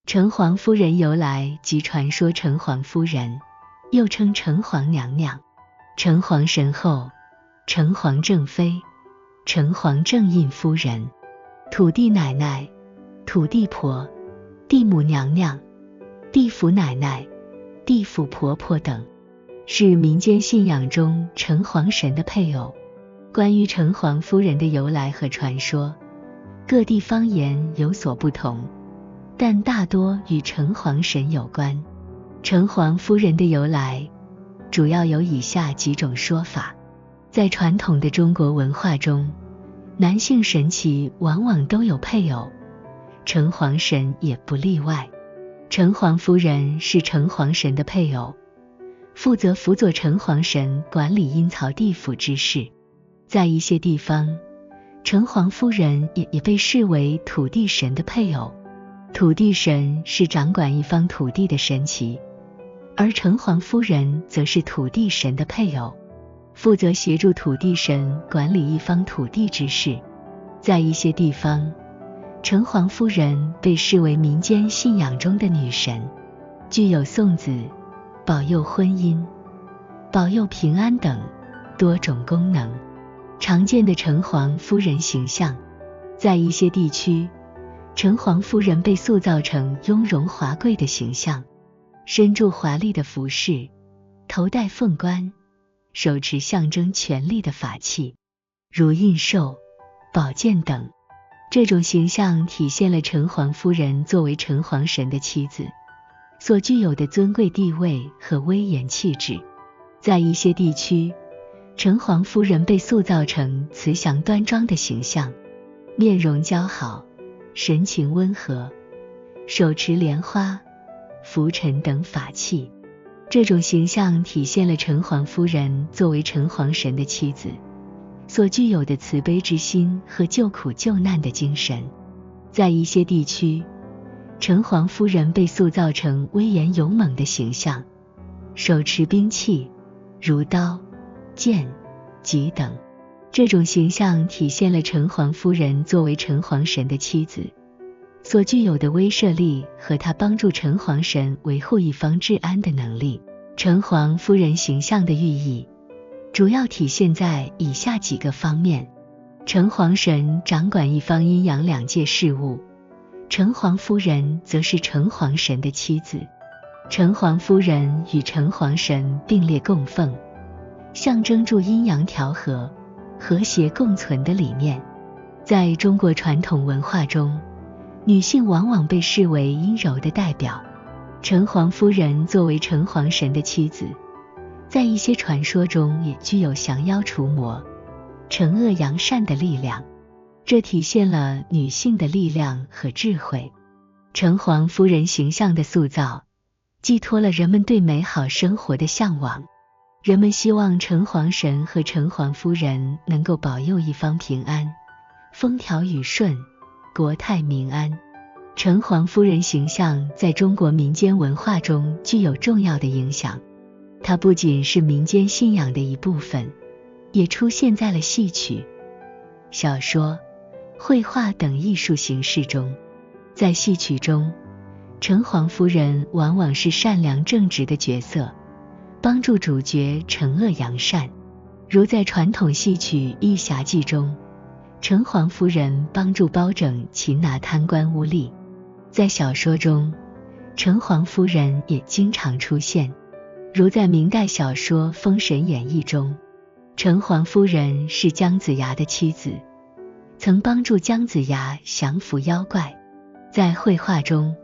城隍夫人由来即传说城隍夫人，又称城隍娘娘、城隍神后、城隍正妃、城隍正印夫人、土地奶奶、土地婆、地母娘娘、地府奶奶、地府婆婆等，是民间信仰中城隍神的配偶。关于城隍夫人的由来和传说，各地方言有所不同，但大多与城隍神有关。城隍夫人的由来主要有以下几种说法。在传统的中国文化中，男性神祇往往都有配偶，城隍神也不例外。城隍夫人是城隍神的配偶，负责辅佐城隍神管理阴曹地府之事。在一些地方，城隍夫人也被视为土地神的配偶。土地神是掌管一方土地的神祇，而城隍夫人则是土地神的配偶，负责协助土地神管理一方土地之事。在一些地方，城隍夫人被视为民间信仰中的女神，具有送子、保佑婚姻、保佑平安等多种功能。常见的城隍夫人形象，在一些地区，城隍夫人被塑造成雍容华贵的形象，身着华丽的服饰，头戴凤冠，手持象征权力的法器，如印绶、宝剑等。这种形象体现了城隍夫人作为城隍神的妻子所具有的尊贵地位和威严气质。在一些地区，城隍夫人被塑造成慈祥端庄的形象，面容姣好，神情温和，手持莲花、拂尘等法器。这种形象体现了城隍夫人作为城隍神的妻子所具有的慈悲之心和救苦救难的精神。在一些地区，城隍夫人被塑造成威严勇猛的形象，手持兵器，如刀、剑、戟等。这种形象体现了城隍夫人作为城隍神的妻子所具有的威慑力和她帮助城隍神维护一方治安的能力。城隍夫人形象的寓意主要体现在以下几个方面。城隍神掌管一方阴阳两界事务，城隍夫人则是城隍神的妻子。城隍夫人与城隍神并列供奉，象征住阴阳调和、和谐共存的理念。在中国传统文化中，女性往往被视为阴柔的代表。城隍夫人作为城隍神的妻子，在一些传说中也具有降妖除魔、惩恶扬善的力量，这体现了女性的力量和智慧。城隍夫人形象的塑造，寄托了人们对美好生活的向往。人们希望城隍神和城隍夫人能够保佑一方平安、风调雨顺、国泰民安。城隍夫人形象在中国民间文化中具有重要的影响，它不仅是民间信仰的一部分，也出现在了戏曲、小说、绘画等艺术形式中。在戏曲中，城隍夫人往往是善良正直的角色，帮助主角惩恶扬善。如在传统戏曲《义侠记》中，城隍夫人帮助包拯擒拿贪官污吏。在小说中，城隍夫人也经常出现，如在明代小说《封神演义》中，城隍夫人是姜子牙的妻子，曾帮助姜子牙降服妖怪。在绘画中，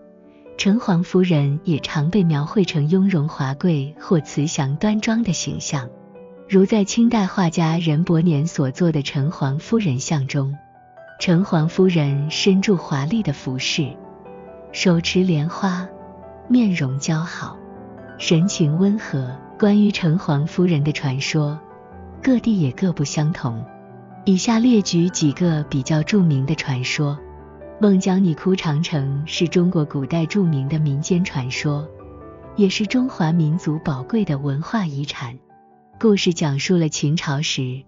城隍夫人也常被描绘成雍容华贵或慈祥端庄的形象，如在清代画家任伯年所作的城隍夫人像中，城隍夫人身着华丽的服饰，手持莲花，面容姣好，神情温和。关于城隍夫人的传说，各地也各不相同。以下列举几个比较著名的传说。孟姜女哭长城是中国古代著名的民间传说，也是中华民族宝贵的文化遗产。故事讲述了秦朝时，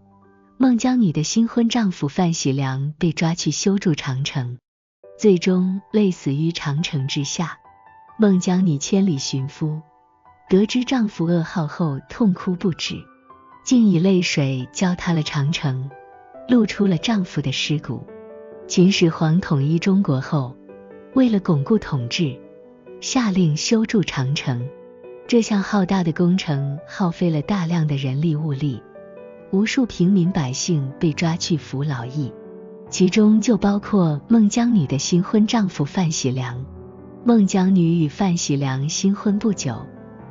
孟姜女的新婚丈夫范喜良被抓去修筑长城，最终累死于长城之下。孟姜女千里寻夫，得知丈夫噩耗后痛哭不止，竟以泪水浇塌了长城，露出了丈夫的尸骨。秦始皇统一中国后，为了巩固统治，下令修筑长城。这项浩大的工程耗费了大量的人力物力，无数平民百姓被抓去服劳役，其中就包括孟姜女的新婚丈夫范喜良。孟姜女与范喜良新婚不久，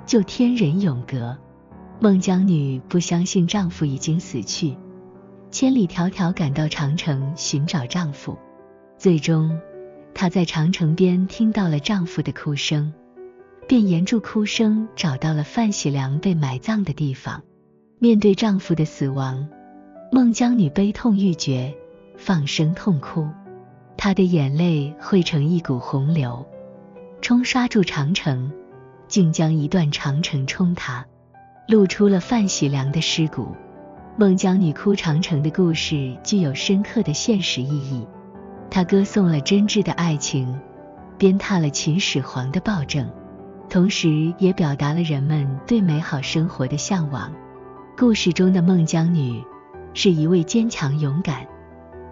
就天人永隔。孟姜女不相信丈夫已经死去，千里迢迢赶到长城寻找丈夫。最终，她在长城边听到了丈夫的哭声，便沿着哭声找到了范喜良被埋葬的地方。面对丈夫的死亡，孟姜女悲痛欲绝，放声痛哭。她的眼泪汇成一股洪流，冲刷住长城，竟将一段长城冲塌，露出了范喜良的尸骨。孟姜女哭长城的故事具有深刻的现实意义，它歌颂了真挚的爱情，鞭挞了秦始皇的暴政，同时也表达了人们对美好生活的向往。故事中的孟姜女是一位坚强勇敢、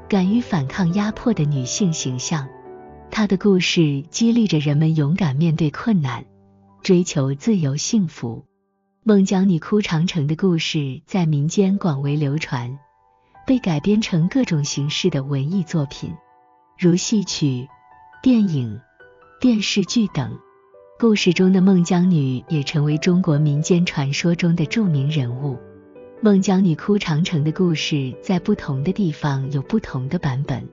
敢于反抗压迫的女性形象，她的故事激励着人们勇敢面对困难，追求自由幸福。孟姜女哭长城的故事在民间广为流传，被改编成各种形式的文艺作品，如戏曲、电影、电视剧等。故事中的孟姜女也成为中国民间传说中的著名人物。孟姜女哭长城的故事在不同的地方有不同的版本，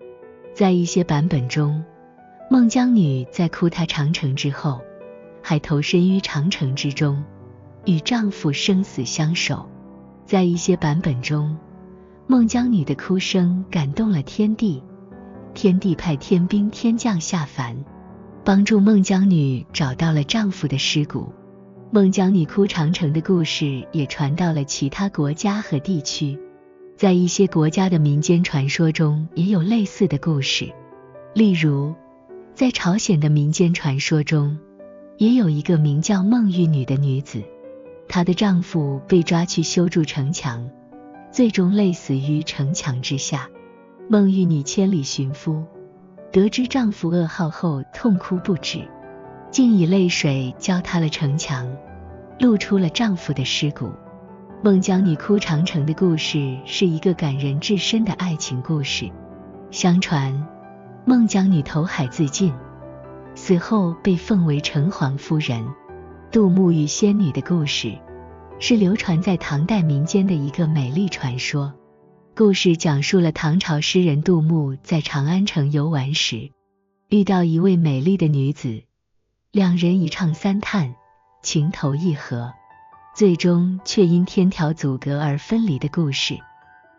在一些版本中，孟姜女在哭塌长城之后，还投身于长城之中，与丈夫生死相守。在一些版本中，孟姜女的哭声感动了天帝，天帝派天兵天将下凡，帮助孟姜女找到了丈夫的尸骨。孟姜女哭长城的故事也传到了其他国家和地区，在一些国家的民间传说中也有类似的故事。例如，在朝鲜的民间传说中，也有一个名叫孟玉女的女子，她的丈夫被抓去修筑城墙，最终累死于城墙之下。孟玉女千里寻夫，得知丈夫噩耗后痛哭不止，竟以泪水浇塌了城墙，露出了丈夫的尸骨。孟姜女哭长城的故事是一个感人至深的爱情故事。相传，孟姜女投海自尽，死后被奉为城隍夫人。杜牧与仙女的故事是流传在唐代民间的一个美丽传说。故事讲述了唐朝诗人杜牧在长安城游玩时，遇到一位美丽的女子，两人一唱三叹，情投意合，最终却因天条阻隔而分离的故事。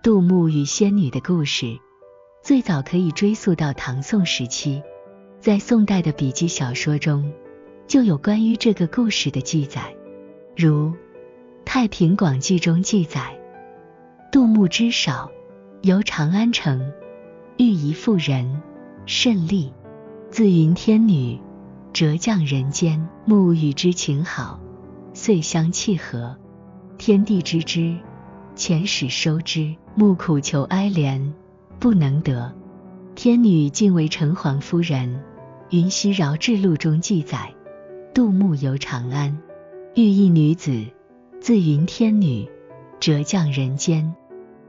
杜牧与仙女的故事最早可以追溯到唐宋时期，在宋代的笔记小说中就有关于这个故事的记载，如《太平广记》中记载，杜牧之少，游长安城，遇一妇人，甚丽，自云天女，折降人间。暮与之情好，遂相契合。天地知之，遣使收之。暮苦求哀怜，不能得。天女竟为城隍夫人。《云溪饶志录》中记载，杜牧游长安，遇一女子，自云天女，折降人间。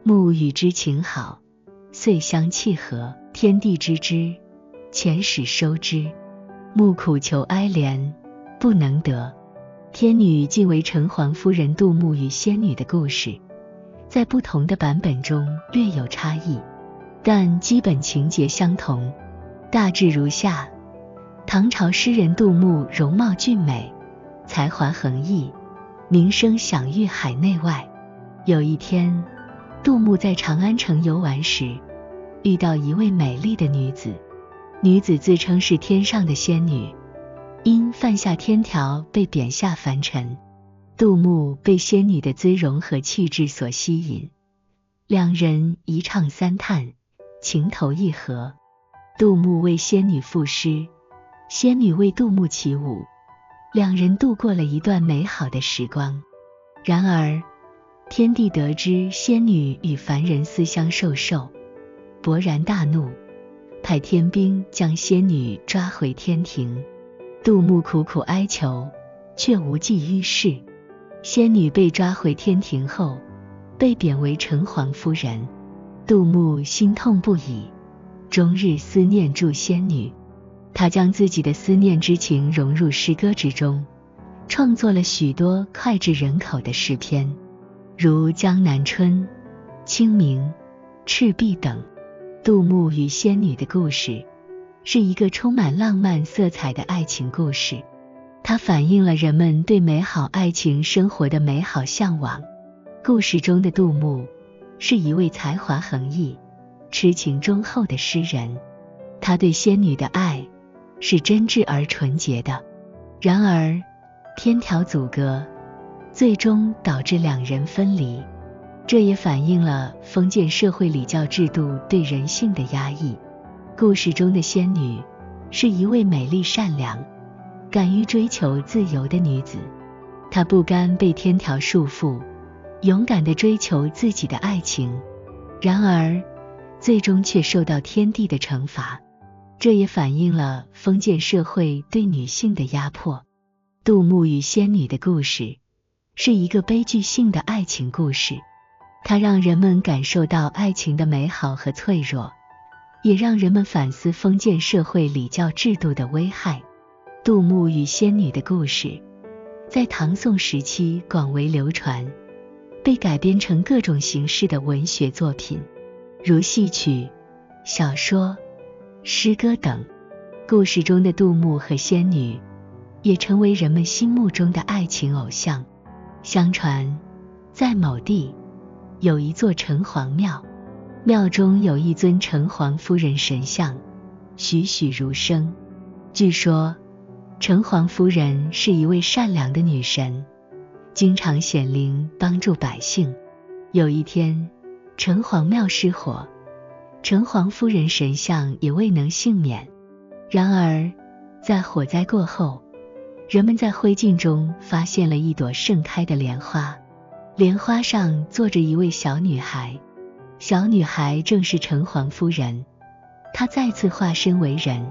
暮与之情好，遂相契合。天地知之，遣使收之。暮苦求哀怜，不能得。天女竟为城隍夫人。杜牧与仙女的故事在不同的版本中略有差异，但基本情节相同，大致如下。唐朝诗人杜牧容貌俊美，才华横溢，名声享誉海内外。有一天，杜牧在长安城游玩时，遇到一位美丽的女子。女子自称是天上的仙女，因犯下天条被贬下凡尘。杜牧被仙女的姿容和气质所吸引，两人一唱三叹，情投意合。杜牧为仙女赋诗，仙女为杜牧起舞，两人度过了一段美好的时光。然而，天帝得知仙女与凡人私相授受，勃然大怒，派天兵将仙女抓回天庭。杜牧苦苦哀求，却无济于事。仙女被抓回天庭后，被贬为城隍夫人。杜牧心痛不已，终日思念祝仙女。他将自己的思念之情融入诗歌之中，创作了许多脍炙人口的诗篇，如《江南春》《清明》《赤壁》等。杜牧与仙女的故事是一个充满浪漫色彩的爱情故事，它反映了人们对美好爱情生活的美好向往。故事中的杜牧是一位才华横溢、痴情忠厚的诗人，他对仙女的爱是真挚而纯洁的。然而，天条阻隔，最终导致两人分离。这也反映了封建社会礼教制度对人性的压抑。故事中的仙女是一位美丽善良、敢于追求自由的女子，她不甘被天条束缚，勇敢地追求自己的爱情，然而最终却受到天帝的惩罚。这也反映了封建社会对女性的压迫。杜牧与仙女的故事是一个悲剧性的爱情故事，它让人们感受到爱情的美好和脆弱，也让人们反思封建社会礼教制度的危害。杜牧与仙女的故事在唐宋时期广为流传，被改编成各种形式的文学作品，如戏曲、小说、诗歌等。故事中的杜牧和仙女也成为人们心目中的爱情偶像。相传，在某地有一座城隍庙，庙中有一尊城隍夫人神像，栩栩如生。据说，城隍夫人是一位善良的女神，经常显灵帮助百姓。有一天，城隍庙失火，城隍夫人神像也未能幸免。然而，在火灾过后，人们在灰烬中发现了一朵盛开的莲花，莲花上坐着一位小女孩，小女孩正是城隍夫人。她再次化身为人，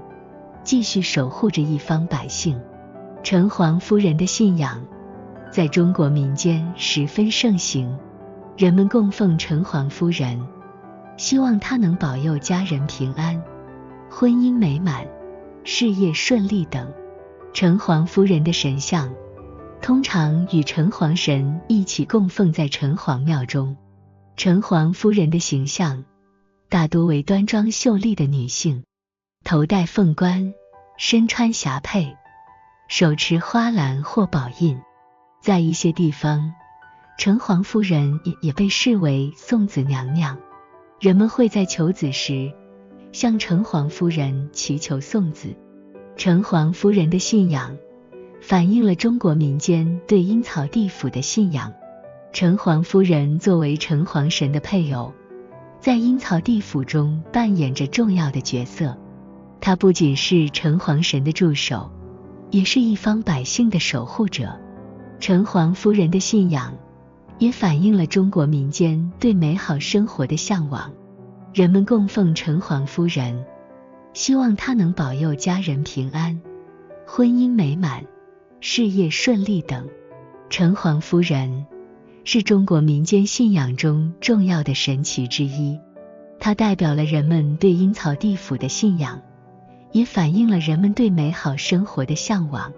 继续守护着一方百姓。城隍夫人的信仰在中国民间十分盛行，人们供奉城隍夫人，希望她能保佑家人平安、婚姻美满、事业顺利等。城隍夫人的神像通常与城隍神一起供奉在城隍庙中。城隍夫人的形象大多为端庄秀丽的女性，头戴凤冠，身穿霞帔，手持花篮或宝印。在一些地方，城隍夫人也被视为送子娘娘，人们会在求子时向城隍夫人祈求送子。城隍夫人的信仰反映了中国民间对阴曹地府的信仰。城隍夫人作为城隍神的配偶，在阴曹地府中扮演着重要的角色。她不仅是城隍神的助手，也是一方百姓的守护者。城隍夫人的信仰也反映了中国民间对美好生活的向往。人们供奉城隍夫人，希望她能保佑家人平安、婚姻美满、事业顺利等。城隍夫人是中国民间信仰中重要的神祇之一，它代表了人们对阴曹地府的信仰，也反映了人们对美好生活的向往。